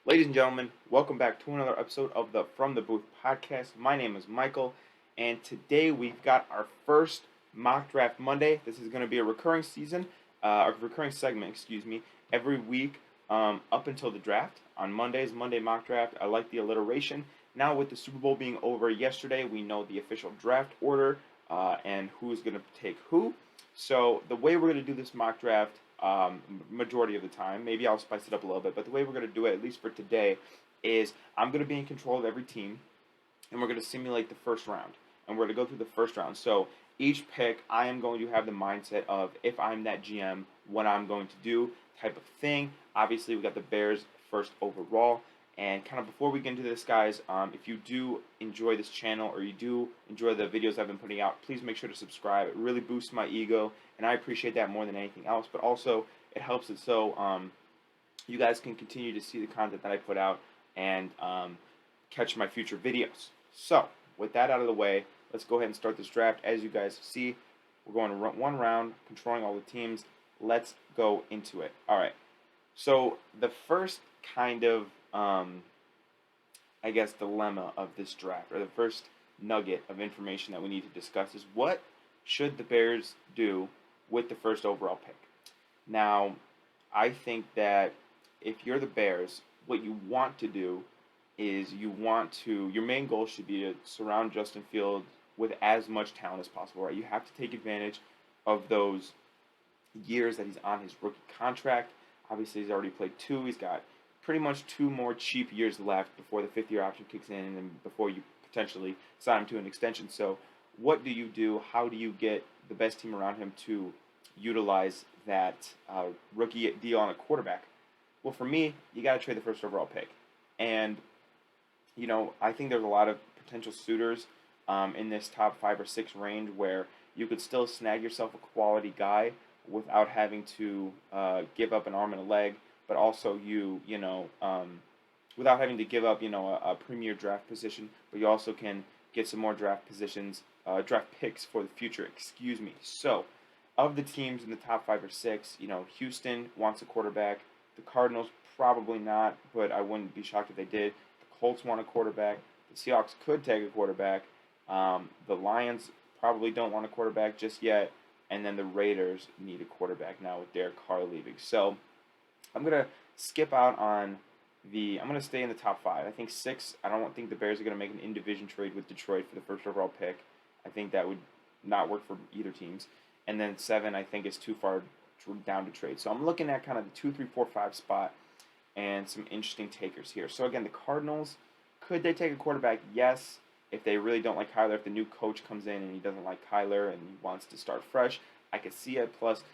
Ladies and gentlemen, welcome back to another episode of the From the Booth podcast. My name is Michael, and today we've got our first mock draft Monday. This is going to be a recurring segment, every week up until the draft. On Mondays, Monday mock draft. I like the alliteration. Now with the Super Bowl being over yesterday, we know the official draft order and who's going to take who. So the way we're going to do this mock draft majority of the time. Maybe I'll spice it up a little bit, but the way we're going to do it, at least for today, is I'm going to be in control of every team, and we're going to simulate the first round, and we're going to go through the first round. So each pick, I am going to have the mindset of if I'm that GM, what I'm going to do, type of thing. Obviously, we got the Bears first overall. And kind of before we get into this, guys, if you do enjoy this channel or you do enjoy the videos I've been putting out, please make sure to subscribe. It really boosts my ego, and I appreciate that more than anything else. But also, it helps it so you guys can continue to see the content that I put out and catch my future videos. So, with that out of the way, let's go ahead and start this draft. As you guys see, we're going to run one round, controlling all the teams. Let's go into it. All right. So, the first kind of dilemma of this draft, or the first nugget of information that we need to discuss is what should the Bears do with the first overall pick? Now, I think that if you're the Bears, what you want to do is your main goal should be to surround Justin Fields with as much talent as possible, right? You have to take advantage of those years that he's on his rookie contract. Obviously, he's already played 2. He's got pretty much 2 more cheap years left before the 5th-year option kicks in and then before you potentially sign him to an extension. So what do you do? How do you get the best team around him to utilize that rookie deal on a quarterback? Well, for me, you got to trade the first overall pick. And, I think there's a lot of potential suitors in this top 5 or 6 range where you could still snag yourself a quality guy without having to give up an arm and a leg, but also without having to give up, a premier draft position, but you also can get some more draft picks for the future, So, of the teams in the top 5 or 6, Houston wants a quarterback. The Cardinals probably not, but I wouldn't be shocked if they did. The Colts want a quarterback. The Seahawks could take a quarterback. The Lions probably don't want a quarterback just yet. And then the Raiders need a quarterback now with Derek Carr leaving. So, I'm going to skip out on I'm going to stay in the top 5. I think 6, I don't think the Bears are going to make an in-division trade with Detroit for the first overall pick. I think that would not work for either teams. And then 7, I think, is too far down to trade. So I'm looking at kind of the 2, 3, 4, 5 spot and some interesting takers here. So again, the Cardinals, could they take a quarterback? Yes. If they really don't like Kyler, if the new coach comes in and he doesn't like Kyler and he wants to start fresh, I could see it. Plus,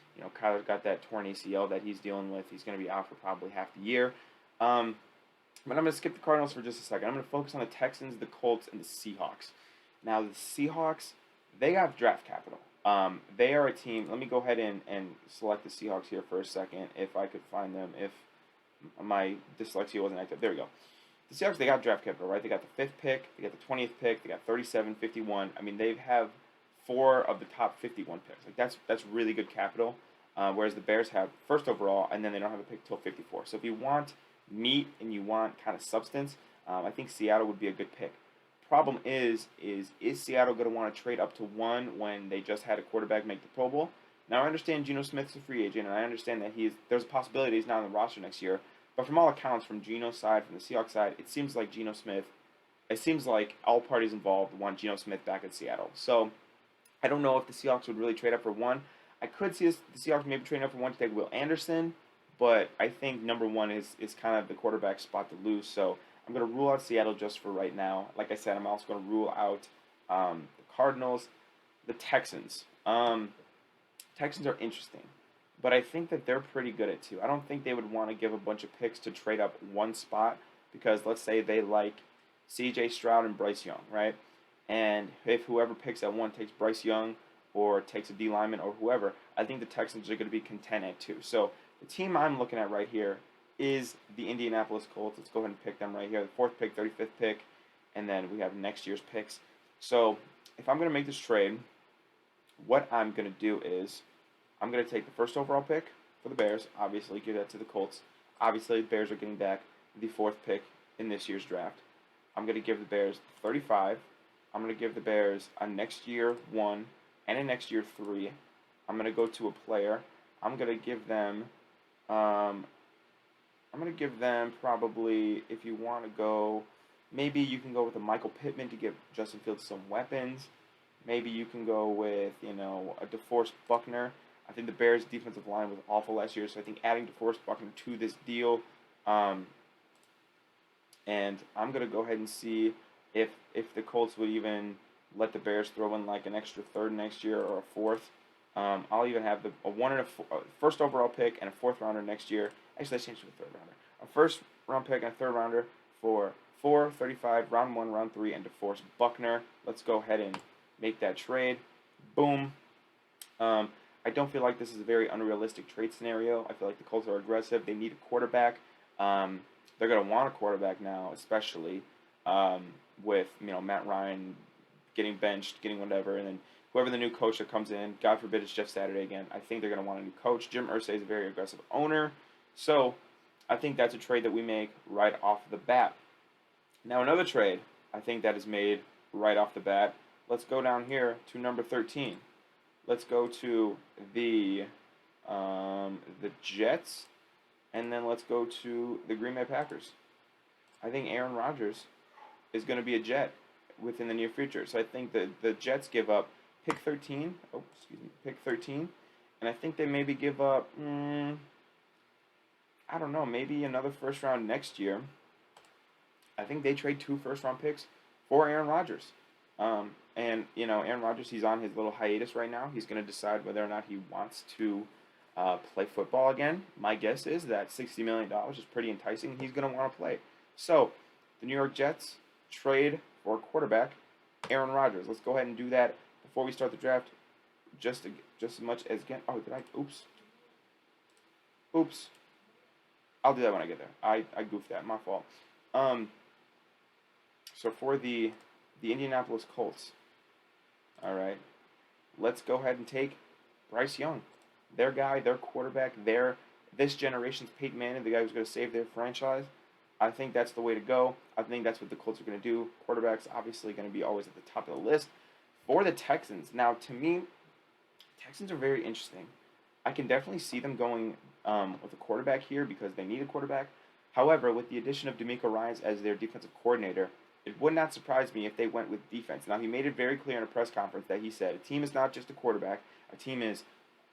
Kyler's got that torn ACL that he's dealing with. He's going to be out for probably half the year. But I'm going to skip the Cardinals for just a second. I'm going to focus on the Texans, the Colts, and the Seahawks. Now, the Seahawks, they have draft capital. They are a team. Let me go ahead and select the Seahawks here for a second, if I could find them, if my dyslexia wasn't active. There we go. The Seahawks, they got draft capital, right? They got the 5th pick, they got the 20th pick, they got 37, 51. I mean, they have 4 of the top 51 picks. Like that's really good capital. Whereas the Bears have first overall, and then they don't have a pick till 54. So if you want meat and you want kind of substance, I think Seattle would be a good pick. Problem is Seattle going to want to trade up to 1 when they just had a quarterback make the Pro Bowl? Now I understand Geno Smith's a free agent, and I understand that there's a possibility he's not on the roster next year. But from all accounts, from Geno's side, from the Seahawks side, it seems like all parties involved want Geno Smith back in Seattle. So I don't know if the Seahawks would really trade up for 1. I could see the Seahawks maybe trading up for 1 to take Will Anderson, but I think number 1 is kind of the quarterback spot to lose. So I'm going to rule out Seattle just for right now. Like I said, I'm also going to rule out the Cardinals, the Texans. Texans are interesting, but I think that they're pretty good at 2. I don't think they would want to give a bunch of picks to trade up 1 spot because let's say they like C.J. Stroud and Bryce Young, right? And if whoever picks at 1 takes Bryce Young or takes a D lineman or whoever, I think the Texans are going to be content at 2. So the team I'm looking at right here is the Indianapolis Colts. Let's go ahead and pick them right here. The 4th pick, 35th pick, and then we have next year's picks. So if I'm going to make this trade, what I'm going to do is I'm going to take the first overall pick for the Bears. Obviously, give that to the Colts. Obviously, the Bears are getting back the 4th pick in this year's draft. I'm going to give the Bears 35. I'm going to give the Bears a next year 1 and a next year 3. I'm going to go to a player. I'm going to give them probably, if you want to go, maybe you can go with a Michael Pittman to give Justin Fields some weapons. Maybe you can go with, a DeForest Buckner. I think the Bears' defensive line was awful last year, so I think adding DeForest Buckner to this deal, and I'm going to go ahead and see if the Colts would even let the Bears throw in like an extra 3rd next year or a 4th. I'll even have a 1 and a 1st overall pick and a 4th rounder next year. Actually, let's change to a 3rd rounder. A 1st round pick and a 3rd rounder for 4, 35, round 1, round 3, and DeForest Buckner. Let's go ahead and make that trade. Boom. I don't feel like this is a very unrealistic trade scenario. I feel like the Colts are aggressive. They need a quarterback. They're going to want a quarterback now, especially with Matt Ryan getting benched, getting whatever, and then whoever the new coach that comes in, God forbid it's Jeff Saturday again, I think they're going to want a new coach. Jim Irsay is a very aggressive owner. So I think that's a trade that we make right off the bat. Now another trade I think that is made right off the bat. Let's go down here to number 13. Let's go to the Jets, and then let's go to the Green Bay Packers. I think Aaron Rodgers is going to be a Jet within the near future. So I think the Jets give up pick 13. Pick 13, and I think they maybe give up. I don't know, maybe another 1st round next year. I think they trade 2 1st-round picks for Aaron Rodgers. And, Aaron Rodgers, he's on his little hiatus right now. He's going to decide whether or not he wants to play football again. My guess is that $60 million is pretty enticing. He's going to want to play. So, the New York Jets trade for quarterback Aaron Rodgers. Let's go ahead and do that before we start the draft. Just as much as again. Oh, did I? Oops. I'll do that when I get there. I goofed that. My fault. So for the Indianapolis Colts, all right, let's go ahead and take Bryce Young, their guy, their quarterback, this generation's Peyton Manning, the guy who's going to save their franchise. I think that's the way to go. I think that's what the Colts are going to do. Quarterback's obviously going to be always at the top of the list. For the Texans, now to me, Texans are very interesting. I can definitely see them going with a quarterback here because they need a quarterback. However, with the addition of DeMeco Ryans as their defensive coordinator, it would not surprise me if they went with defense. Now, he made it very clear in a press conference that he said a team is not just a quarterback. A team is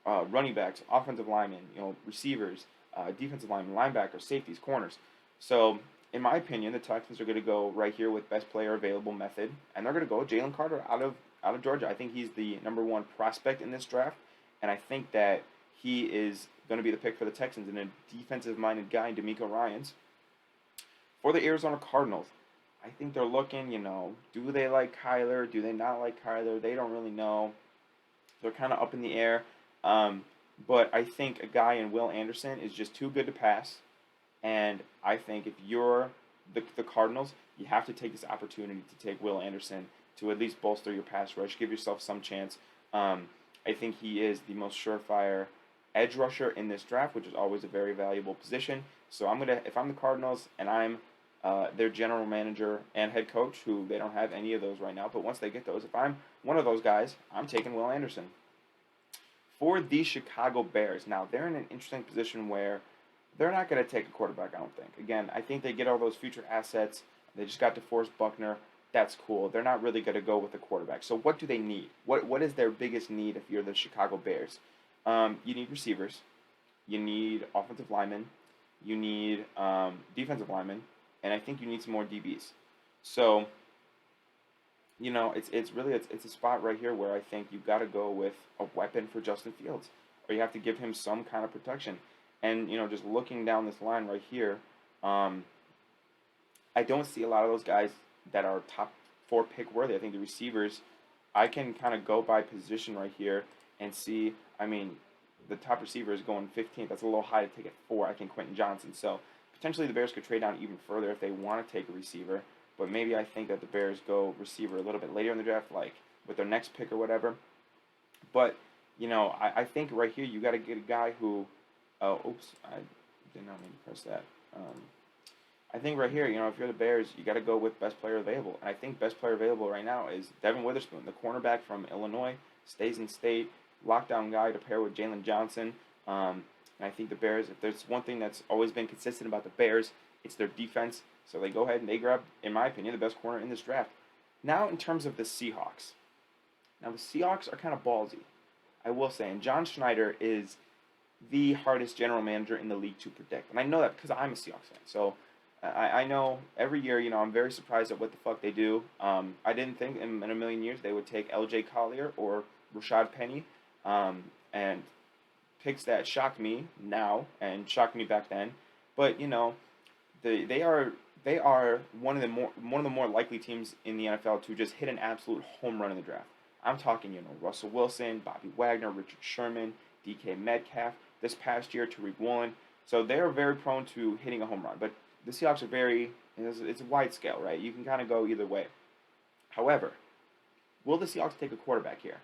running backs, offensive linemen, receivers, defensive linemen, linebackers, safeties, corners. So, in my opinion, the Texans are going to go right here with best player available method, and they're going to go Jalen Carter out of Georgia. I think he's the number 1 prospect in this draft, and I think that he is going to be the pick for the Texans and a defensive-minded guy in DeMeco Ryans. For the Arizona Cardinals, I think they're looking, do they like Kyler? Do they not like Kyler? They don't really know. They're kind of up in the air. But I think a guy in Will Anderson is just too good to pass. And I think if you're the Cardinals, you have to take this opportunity to take Will Anderson to at least bolster your pass rush, give yourself some chance. I think he is the most surefire edge rusher in this draft, which is always a very valuable position. So if I'm the Cardinals and I'm their general manager and head coach, who they don't have any of those right now, but once they get those, if I'm one of those guys, I'm taking Will Anderson. For the Chicago Bears, now they're in an interesting position where they're not going to take a quarterback, I don't think. Again, I think they get all those future assets. They just got DeForest Buckner. That's cool. They're not really going to go with a quarterback. So what do they need? What is their biggest need if you're the Chicago Bears? You need receivers. You need offensive linemen. You need defensive linemen. And I think you need some more DBs. So, it's a spot right here where I think you've got to go with a weapon for Justin Fields. Or you have to give him some kind of protection. And, just looking down this line right here, I don't see a lot of those guys that are top 4 pick worthy. I think the receivers, I can kind of go by position right here and see, the top receiver is going 15th. That's a little high to take at 4. I think Quentin Johnson. So potentially the Bears could trade down even further if they want to take a receiver. But maybe I think that the Bears go receiver a little bit later in the draft, like with their next pick or whatever. But, I think right here you got to get a guy who, I did not mean to press that. I think right here, if you're the Bears, you got to go with best player available. And I think best player available right now is Devin Witherspoon, the cornerback from Illinois, stays in state, lockdown guy to pair with Jalen Johnson. And I think the Bears, if there's one thing that's always been consistent about the Bears, it's their defense. So they go ahead and they grab, in my opinion, the best corner in this draft. Now, in terms of the Seahawks. Now, the Seahawks are kind of ballsy, I will say. And John Schneider is the hardest general manager in the league to predict. And I know that because I'm a Seahawks fan. So I know every year, I'm very surprised at what the fuck they do. I didn't think in a million years they would take L.J. Collier or Rashad Penny, and picks that shocked me now and shocked me back then. But they are one of the more likely teams in the NFL to just hit an absolute home run in the draft. I'm talking, Russell Wilson, Bobby Wagner, Richard Sherman, DK Metcalf. This past year, Tariq Woolen. So they're very prone to hitting a home run. But the Seahawks are it's a wide scale, right? You can kind of go either way. However, will the Seahawks take a quarterback here?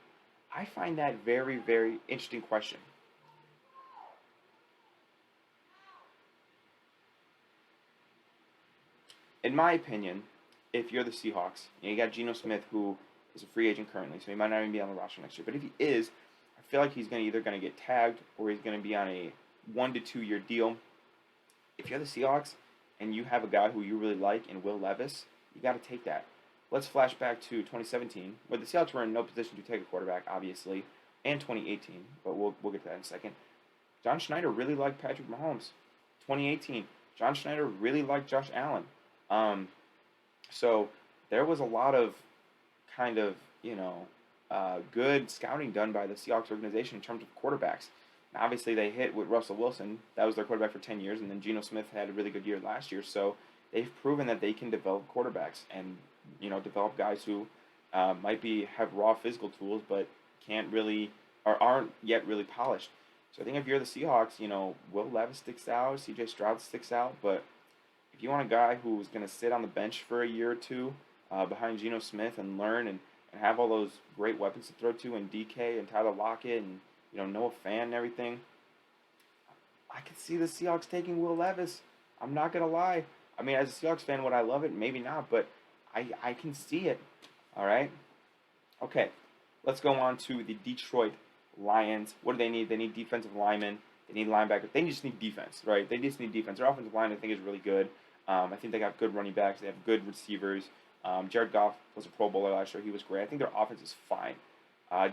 I find that very, very interesting question. In my opinion, if you're the Seahawks, you got Geno Smith, who is a free agent currently, so he might not even be on the roster next year. But if he is, I feel like he's either going to get tagged or he's going to be on a 1 to 2 year deal. If you're the Seahawks and you have a guy who you really like in Will Levis, you got to take that. Let's flash back to 2017, where the Seahawks were in no position to take a quarterback, obviously, and 2018, but we'll get to that in a second. John Schneider really liked Patrick Mahomes. 2018, John Schneider really liked Josh Allen. So there was a lot of kind of, good scouting done by the Seahawks organization in terms of quarterbacks. Now, obviously, they hit with Russell Wilson. That was their quarterback for 10 years, and then Geno Smith had a really good year last year. So they've proven that they can develop quarterbacks and, develop guys who might have raw physical tools but can't really or aren't yet really polished. So I think if you're the Seahawks, Will Levis sticks out, C.J. Stroud sticks out, but if you want a guy who's going to sit on the bench for a year or two behind Geno Smith and learn and have all those great weapons to throw to and DK and Tyler Lockett and Noah Fant and everything, I could see the Seahawks taking Will Levis. I'm not going to lie. I mean, as a Seahawks fan, would I love it? Maybe not, but I can see it. All right? Okay, let's go on to the Detroit Lions. What do they need? They need defensive linemen. They need linebackers. They just need defense, right? They just need defense. Their offensive line, I think, is really good. I think they got good running backs. They have good receivers. Jared Goff was a Pro Bowler last year. He was great. I think their offense is fine.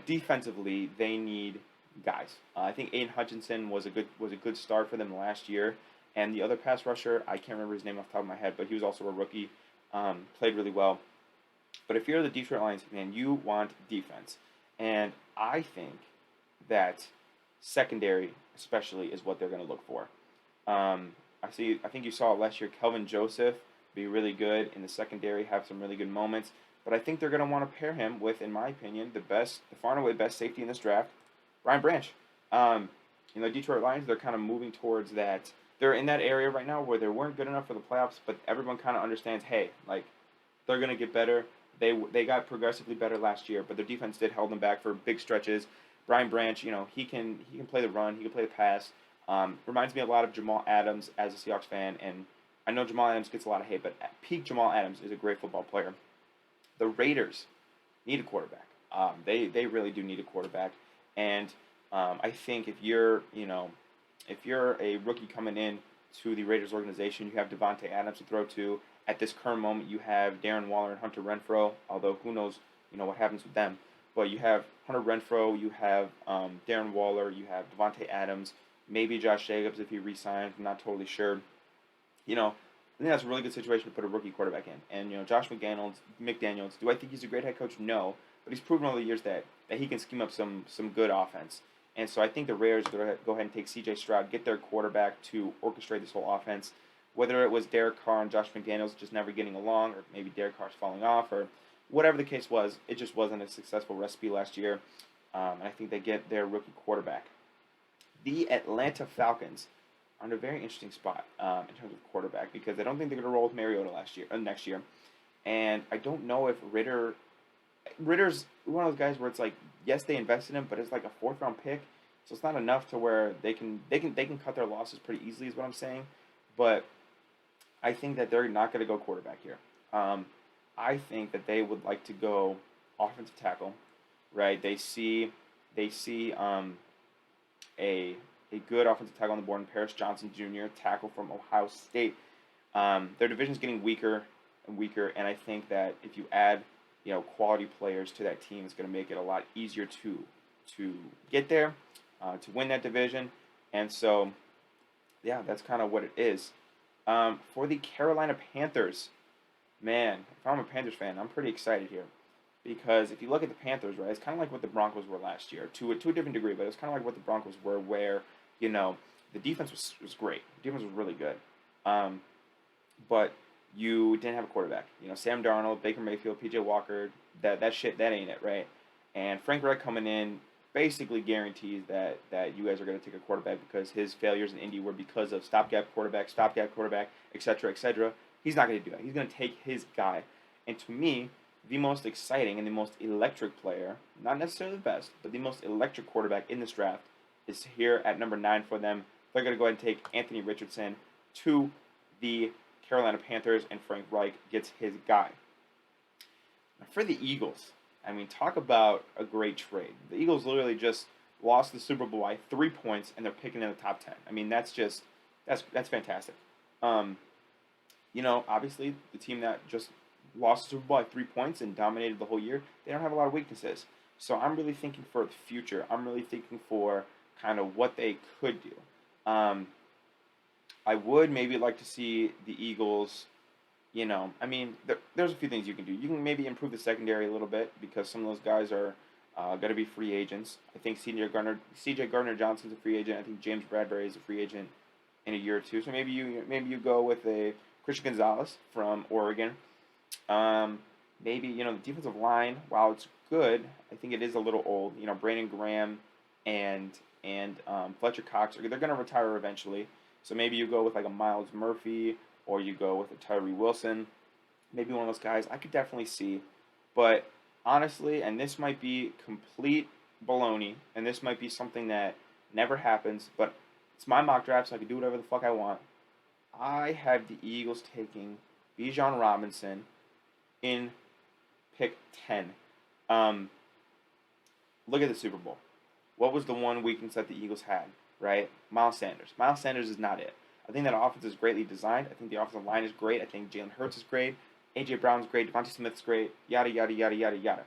Defensively, they need guys. I think Aiden Hutchinson was a good start for them last year. And the other pass rusher, I can't remember his name off the top of my head, but he was also a rookie. Played really well. But if you're the Detroit Lions, man, you want defense. And I think that secondary, especially, is what they're going to look for. I think you saw last year Kelvin Joseph be really good in the secondary, have some really good moments. But I think they're going to want to pair him with, in my opinion, the far and away best safety in this draft, Ryan Branch. Detroit Lions, they're kind of moving towards that. They're in that area right now where they weren't good enough for the playoffs, but everyone kind of understands, hey, they're going to get better. They got progressively better last year, but their defense did hold them back for big stretches. Brian Branch, he can play the run, he can play the pass. Reminds me a lot of Jamal Adams as a Seahawks fan, and I know Jamal Adams gets a lot of hate, but at peak Jamal Adams is a great football player. The Raiders need a quarterback. They really do need a quarterback, and I think if you're a rookie coming in to the Raiders organization, you have Devontae Adams to throw to. At this current moment, you have Darren Waller and Hunter Renfrow, although who knows, what happens with them. But you have Hunter Renfrow, you have Darren Waller, you have Devontae Adams, maybe Josh Jacobs if he re-signs. I'm not totally sure. I think that's a really good situation to put a rookie quarterback in. And, Josh McDaniels, do I think he's a great head coach? No. But he's proven over the years that he can scheme up some good offense. And so I think the Raiders are going to go ahead and take C.J. Stroud, get their quarterback to orchestrate this whole offense. Whether it was Derek Carr and Josh McDaniels just never getting along, or maybe Derek Carr's falling off, or whatever the case was, it just wasn't a successful recipe last year. And I think they get their rookie quarterback. The Atlanta Falcons are in a very interesting spot in terms of quarterback because I don't think they're going to roll with Mariota next year. And I don't know if Ritter's one of those guys where it's like, yes, they invested in him, but it's like a 4th round pick, so it's not enough to where they can cut their losses pretty easily, is what I'm saying. But I think that they're not going to go quarterback here. Um, I think that they would like to go offensive tackle, right? They see a a good offensive tackle on the board in Paris Johnson Jr., tackle from Ohio State. Their division's getting weaker and weaker, and I think that if you add, quality players to that team, it's going to make it a lot easier to get there, to win that division, and so yeah, that's kind of what it is. For the Carolina Panthers, man, if I'm a Panthers fan, I'm pretty excited here because if you look at the Panthers, right, it's kind of like what the Broncos were last year to a different degree, but it's kind of like what the Broncos were, where you know the defense was great, the defense was really good, um, but you didn't have a quarterback. Sam Darnold, Baker Mayfield, P.J. Walker, that shit, that ain't it, right? And Frank Reich coming in basically guarantees that you guys are going to take a quarterback because his failures in Indy were because of stopgap quarterback, etc., etc. He's not going to do that. He's going to take his guy. And to me, the most exciting and the most electric player, not necessarily the best, but the most electric quarterback in this draft is here at number 9 for them. They're going to go ahead and take Anthony Richardson to the Carolina Panthers, and Frank Reich gets his guy. Now for the Eagles, I mean, talk about a great trade. The Eagles literally just lost the Super Bowl by 3 points, and they're picking in the top 10. I mean, that's fantastic. Obviously, the team that just lost the Super Bowl by 3 points and dominated the whole year, they don't have a lot of weaknesses. So I'm really thinking for the future. I'm really thinking for kind of what they could do. I would maybe like to see the Eagles. There's a few things you can do. You can maybe improve the secondary a little bit because some of those guys are going to be free agents. I think C.J. Gardner-Johnson's a free agent. I think James Bradbury is a free agent in a year or two. So maybe you go with a Christian Gonzalez from Oregon. Maybe the defensive line, while it's good, I think it is a little old. Brandon Graham and Fletcher Cox they're going to retire eventually. So maybe you go with like a Miles Murphy or you go with a Tyree Wilson. Maybe one of those guys I could definitely see. But honestly, and this might be complete baloney, and this might be something that never happens, but it's my mock draft, so I can do whatever the fuck I want. I have the Eagles taking Bijan Robinson in pick 10. Look at the Super Bowl. What was the one weakness that the Eagles had, right? Miles Sanders. Miles Sanders is not it. I think that offense is greatly designed. I think the offensive line is great. I think Jalen Hurts is great. A.J. Brown's great. Devontae Smith's great. Yada, yada, yada, yada, yada.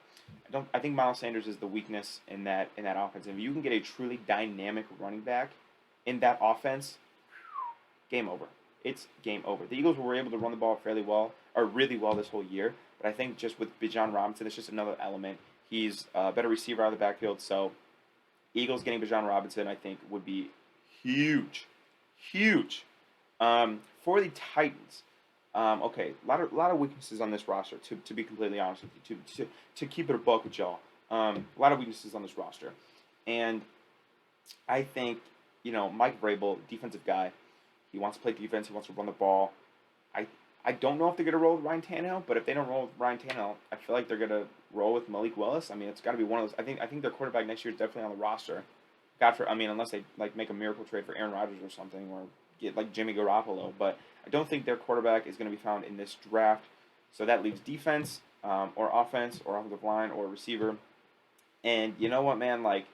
I think Miles Sanders is the weakness in that offense. And if you can get a truly dynamic running back in that offense, game over. It's game over. The Eagles were able to run the ball fairly well, or really well this whole year. But I think just with Bijan Robinson, it's just another element. He's a better receiver out of the backfield. So Eagles getting Bijan Robinson, I think, would be huge. Huge. For the Titans, okay, a lot of weaknesses on this roster. To be completely honest with you, to keep it a buck with y'all, a lot of weaknesses on this roster, and I think Mike Vrabel, defensive guy, he wants to play defense. He wants to run the ball. I don't know if they're gonna roll with Ryan Tannehill, but if they don't roll with Ryan Tannehill, I feel like they're gonna roll with Malik Willis. I mean, it's got to be one of those. I think their quarterback next year is definitely on the roster. Unless they make a miracle trade for Aaron Rodgers or something, or get like Jimmy Garoppolo, but I don't think their quarterback is going to be found in this draft. So that leaves defense, or offense, or offensive line, or receiver. And you know what, man? Like,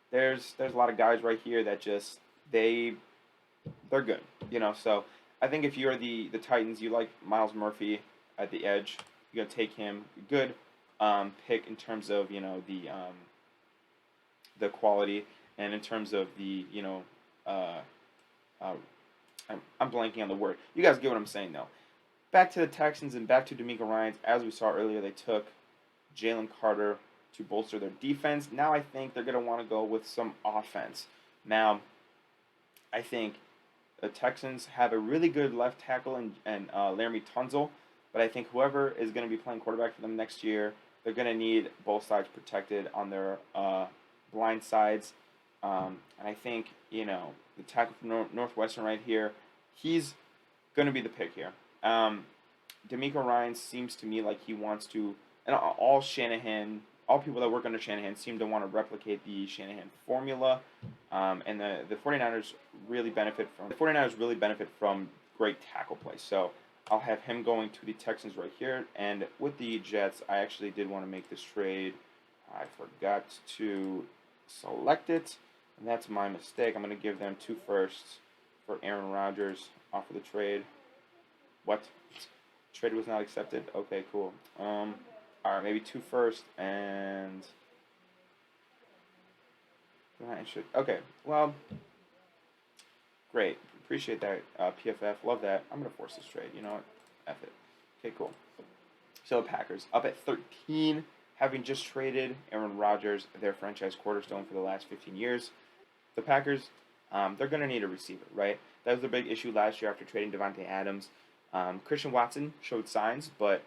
there's a lot of guys right here that just they're good. So I think if you're the Titans, you like Miles Murphy at the edge. You're gonna take him. Good pick in terms of the quality and in terms of the I'm blanking on the word. You guys get what I'm saying, though. Back to the Texans and back to DeMeco Ryans. As we saw earlier, they took Jalen Carter to bolster their defense. Now I think they're going to want to go with some offense. Now, I think the Texans have a really good left tackle and Laramie Tunzel, but I think whoever is going to be playing quarterback for them next year, they're going to need both sides protected on their blind sides. And I think, the tackle from Northwestern right here, he's going to be the pick here. DeMeco Ryans seems to me like he wants to, and all people that work under Shanahan seem to want to replicate the Shanahan formula. And the 49ers really benefit from great tackle play. So I'll have him going to the Texans right here. And with the Jets, I actually did want to make this trade. I forgot to select it, and that's my mistake. I'm going to give them 2 firsts for Aaron Rodgers off of the trade. What? Trade was not accepted? Okay, cool. Alright, maybe 2 firsts and... Okay, well, great. Appreciate that, PFF. Love that. I'm going to force this trade. You know what? F it. Okay, cool. So the Packers up at 13, having just traded Aaron Rodgers, their franchise cornerstone for the last 15 years. The Packers, they're going to need a receiver, right? That was the big issue last year after trading Devontae Adams. Christian Watson showed signs, but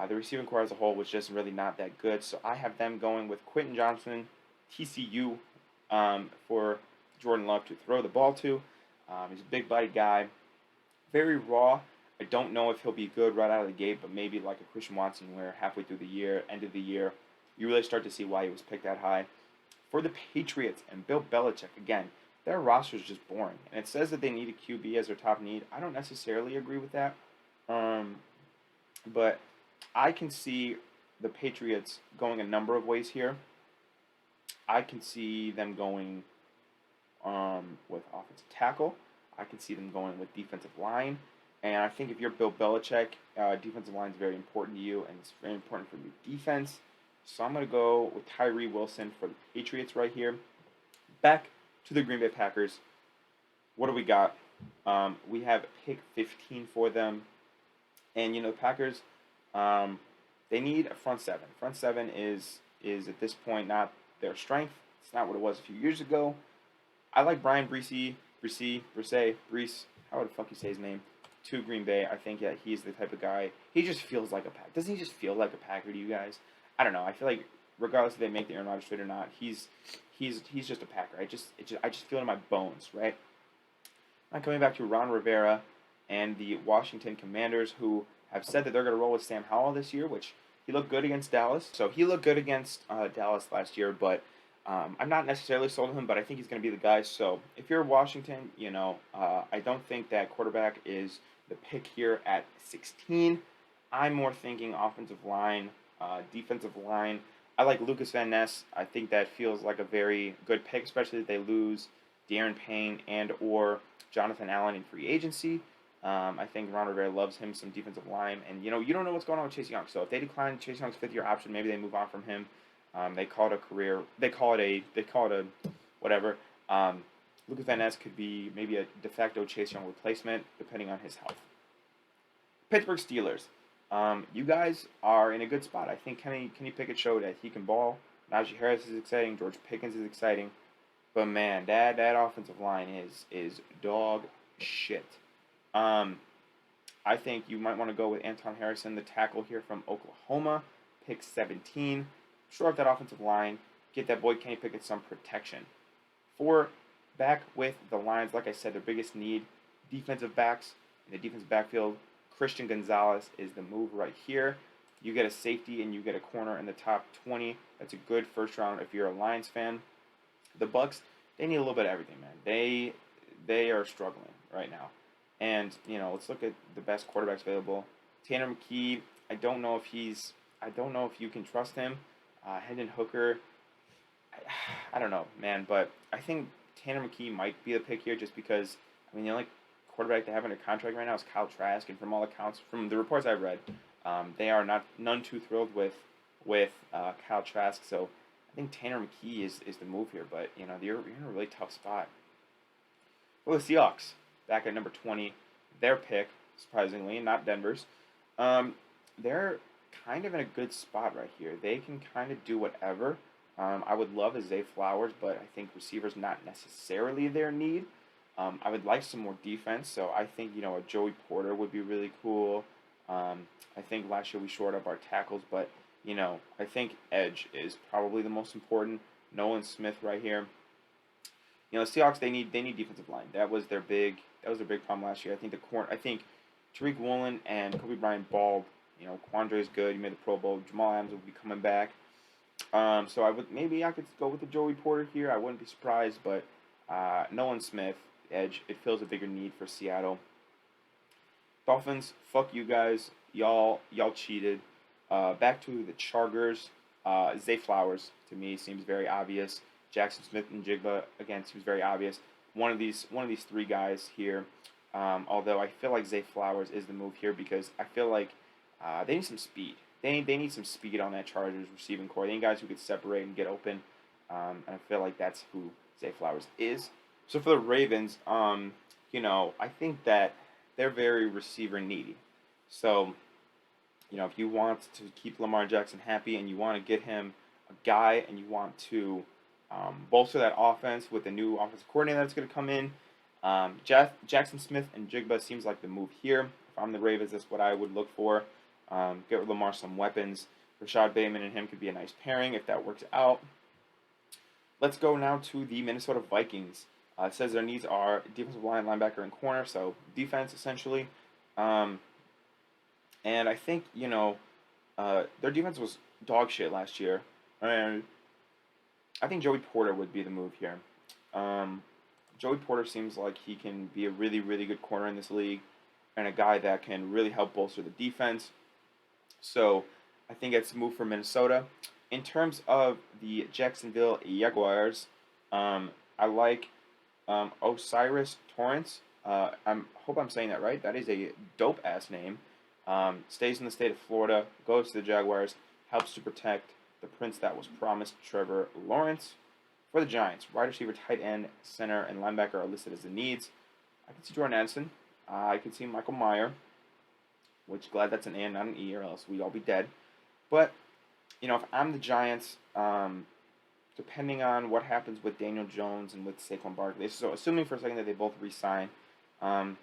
the receiving core as a whole was just really not that good. So I have them going with Quentin Johnson, TCU, for Jordan Love to throw the ball to. He's a big-bodied guy, very raw. I don't know if he'll be good right out of the gate, but maybe like a Christian Watson where halfway through the year, end of the year, you really start to see why he was picked that high. For the Patriots and Bill Belichick, again, their roster is just boring. And it says that they need a QB as their top need. I don't necessarily agree with that. But I can see the Patriots going a number of ways here. I can see them going with offensive tackle. I can see them going with defensive line. And I think if you're Bill Belichick, defensive line is very important to you, and it's very important for your defense. So I'm going to go with Tyree Wilson for the Patriots right here. Back to the Green Bay Packers. What do we got? We have pick 15 for them. And, you know, the Packers, they need a front seven. Front seven is at this point not their strength. It's not what it was a few years ago. I like Brian Brees, how the fuck you say his name, to Green Bay. I think that he's the type of guy. He just feels like a Packer. Doesn't he just feel like a Packer to you guys? I don't know. I feel like regardless if they make the Aaron Rodgers trade or not, he's just a Packer. I just feel it in my bones, right? Now coming back to Ron Rivera and the Washington Commanders, who have said that they're going to roll with Sam Howell this year, which he looked good against Dallas. So he looked good against Dallas last year, but I'm not necessarily sold on him, but I think he's going to be the guy. So if you're Washington, you know, I don't think that quarterback is the pick here at 16. I'm more thinking offensive line, defensive line. I like Lucas Van Ness. I think that feels like a very good pick, especially if they lose De'Aaron Payne and or Jonathan Allen in free agency. I think Ron Rivera loves him some defensive line, and you know you don't know what's going on with Chase Young. So if they decline Chase Young's 5th-year option, maybe they move on from him. They call it a career. They call it a whatever. Lucas Van Ness could be maybe a de facto Chase Young replacement depending on his health. Pittsburgh Steelers. You guys are in a good spot. I think Kenny Pickett showed that he can ball. Najee Harris is exciting. George Pickens is exciting. But man, that offensive line is dog shit. I think you might want to go with Anton Harrison, the tackle here from Oklahoma, pick 17. Shore up that offensive line. Get that boy Kenny Pickett some protection. For back with the Lions, like I said, their biggest need, defensive backs in the defensive backfield. Christian Gonzalez is the move right here. You get a safety and you get a corner in the top 20. That's a good first round if you're a Lions fan. The Bucks, they need a little bit of everything, man. They are struggling right now. And, you know, let's look at the best quarterbacks available. Tanner McKee, I don't know if you can trust him. Hendon Hooker, I don't know, man, but I think Tanner McKee might be the pick here just because, I mean, the only quarterback they have under contract right now is Kyle Trask, and from all accounts, from the reports I've read, they are none too thrilled with Kyle Trask, so I think Tanner McKee is the move here, but, you know, you're in a really tough spot. Well, the Seahawks, back at number 20, their pick, surprisingly, not Denver's, they're kind of in a good spot right here. They can kind of do whatever. I would love a Zay Flowers, but I think receivers not necessarily their need. I would like some more defense, so I think, you know, a Joey Porter would be really cool. I think last year we shored up our tackles, but, you know, I think edge is probably the most important. Nolan Smith right here. You know, the Seahawks, they need defensive line. That was their big problem last year. I think Tariq Woolen and Kobe Bryant balled. You know, Quandre is good. He made the Pro Bowl. Jamal Adams will be coming back. So I could go with the Joey Porter here. I wouldn't be surprised, but Nolan Smith, edge, it fills a bigger need for Seattle. Dolphins, fuck you guys. Y'all cheated. Back to the Chargers. Zay Flowers to me seems very obvious. Jackson Smith and Jigba again seems very obvious. One of these three guys here. Although I feel like Zay Flowers is the move here because I feel like they need some speed. They need some speed on that Chargers receiving core. They need guys who could separate and get open. And I feel like that's who Zay Flowers is. So for the Ravens, I think that they're very receiver needy. So, if you want to keep Lamar Jackson happy and you want to get him a guy and you want to bolster that offense with a new offensive coordinator that's going to come in, Jackson Smith and Jigba seems like the move here. If I'm the Ravens, that's what I would look for. Get Lamar some weapons. Rashad Bateman and him could be a nice pairing if that works out. Let's go now to the Minnesota Vikings. It says their needs are defensive line, linebacker, and corner, so defense essentially. And I think, their defense was dog shit last year. And I think Joey Porter would be the move here. Joey Porter seems like he can be a really, really good corner in this league and a guy that can really help bolster the defense. So I think it's a move for Minnesota. In terms of the Jacksonville Jaguars, I like Osiris Torrance. I hope I'm saying that right. That is a dope-ass name. Stays in the state of Florida, goes to the Jaguars, helps to protect the prince that was promised, Trevor Lawrence. For the Giants, wide receiver, tight end, center, and linebacker are listed as the needs. I can see Jordan Addison. I can see Michael Mayer, which glad that's an A and not an E, or else we'd all be dead. But, if I'm the Giants, depending on what happens with Daniel Jones and with Saquon Barkley, so assuming for a second that they both re-sign, I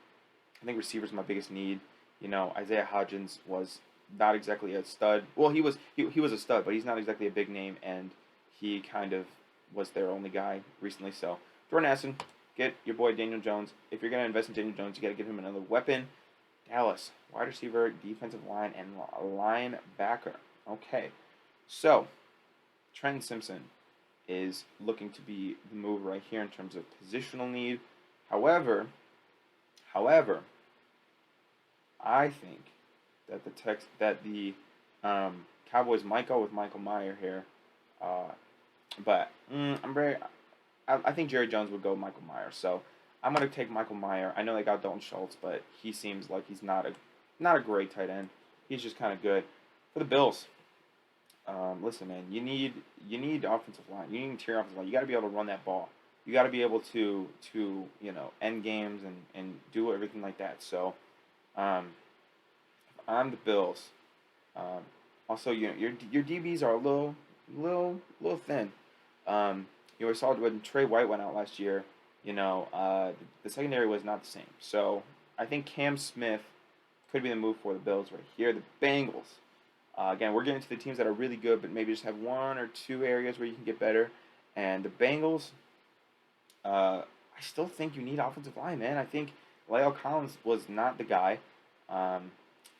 think receiver's my biggest need. Isaiah Hodgins was not exactly a stud. Well, he was a stud, but he's not exactly a big name, and he kind of was their only guy recently. So Jordan Addison, get your boy Daniel Jones. If you're gonna invest in Daniel Jones, you got to give him another weapon. Dallas, wide receiver, defensive line, and linebacker. Okay, so Trenton Simpson is looking to be the move right here in terms of positional need. However, I think that the Cowboys might go with Michael Mayer here, but I think Jerry Jones would go Michael Mayer, so I'm gonna take Michael Mayer. I know they got Dalton Schultz, but he seems like he's not a great tight end. He's just kind of good. For the Bills, listen, man, you need offensive line. You need interior offensive line. You got to be able to run that ball. You got to be able to end games and do everything like that. So. I'm the Bills. Also, your DBs are a little thin. We saw when Trey White went out last year. The secondary was not the same. So I think Cam Smith could be the move for the Bills right here. The Bengals. Again, we're getting to the teams that are really good, but maybe just have one or two areas where you can get better. And the Bengals, I still think you need offensive line, man. I think La'el Collins was not the guy.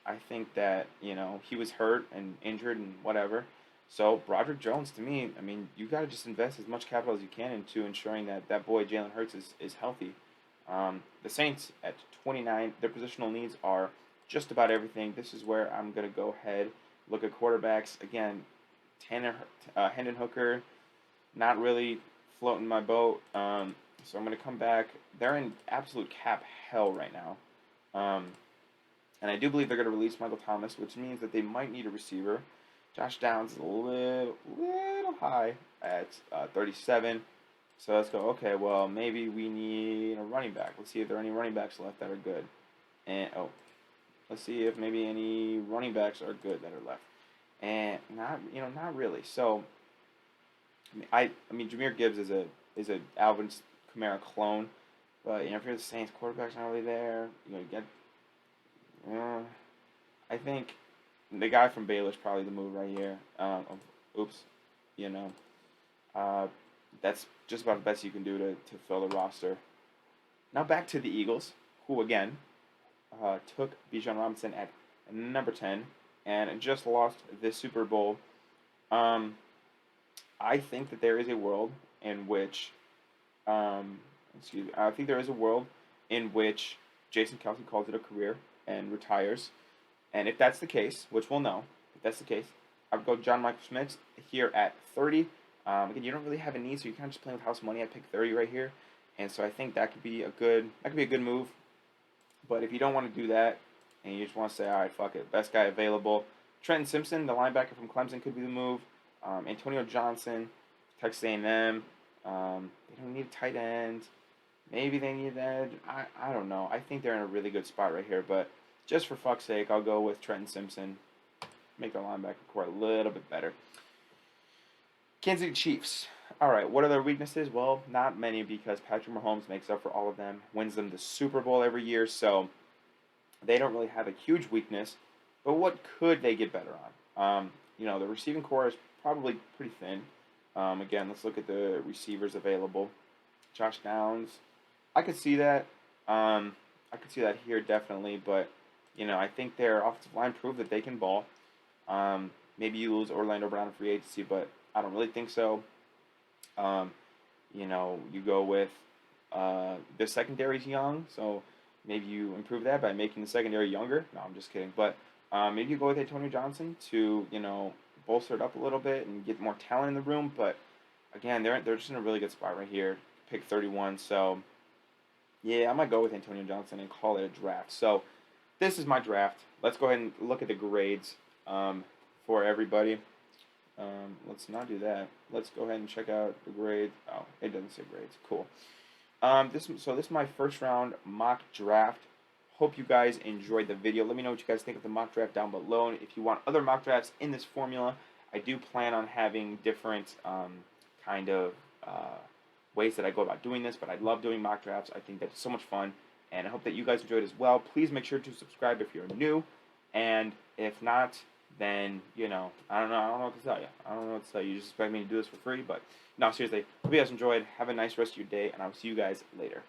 I think that, he was hurt and injured and whatever. So Broderick Jones, to me, I mean, you got to just invest as much capital as you can into ensuring that boy Jalen Hurts is healthy. The Saints at 29, their positional needs are just about everything. This is where I'm going to go ahead, look at quarterbacks. Again, Hendon Hooker, not really floating my boat. So I'm going to come back. They're in absolute cap hell right now. And I do believe they're going to release Michael Thomas, which means that they might need a receiver. Josh Downs is a little high at 37. So let's go, okay, well, maybe we need a running back. Let's see if there are any running backs left that are good. And, let's see if maybe any running backs are good that are left. And not really. So, I mean, Jahmyr Gibbs is a Alvin Kamara clone. But, if you're the Saints, quarterback's not really there. You get... I think the guy from Baylor is probably the move right here. That's just about the best you can do to fill the roster. Now back to the Eagles, who again took Bijan Robinson at number 10 and just lost the Super Bowl. I think that there is a world in which, I think there is a world in which Jason Kelce calls it a career. and retires. And if that's the case, which we'll know, if that's the case, I would go John Michael Schmitz here at 30. Again, you don't really have a need, so you're kind of just playing with house money. I pick 30 right here, and so I think that could be a good move. But if you don't want to do that, and you just want to say, all right, fuck it, best guy available, Trenton Simpson, the linebacker from Clemson, could be the move. Antonio Johnson, Texas A&M. They don't need a tight end. Maybe they need an edge. I don't know. I think they're in a really good spot right here, but just for fuck's sake, I'll go with Trenton Simpson. Make their linebacker core a little bit better. Kansas City Chiefs. All right, what are their weaknesses? Well, not many, because Patrick Mahomes makes up for all of them, wins them the Super Bowl every year, so they don't really have a huge weakness. But what could they get better on? The receiving core is probably pretty thin. Again, let's look at the receivers available. Josh Downs, I could see that. I could see that here definitely, but I think their offensive line proved that they can ball. Maybe you lose Orlando Brown in free agency, but I don't really think so. You go with the secondary's young, so maybe you improve that by making the secondary younger. No, I'm just kidding. But maybe you go with Antonio Johnson to bolster it up a little bit and get more talent in the room. But again, they're just in a really good spot right here. Pick 31. So yeah, I might go with Antonio Johnson and call it a draft. So this is my draft. Let's go ahead and look at the grades for everybody. Let's not do that. Let's go ahead and check out the grade. Oh, it doesn't say grades. Cool. This is my first round mock draft. Hope you guys enjoyed the video. Let me know what you guys think of the mock draft down below. And if you want other mock drafts in this formula, I do plan on having different ways that I go about doing this. But I love doing mock drafts. I think that's so much fun, and I hope that you guys enjoyed as well. Please make sure to subscribe if you're new, and if not, then I don't know what to tell you. I don't know what to tell you. You just expect me to do this for free, but no, seriously. Hope you guys enjoyed. Have a nice rest of your day, and I'll see you guys later.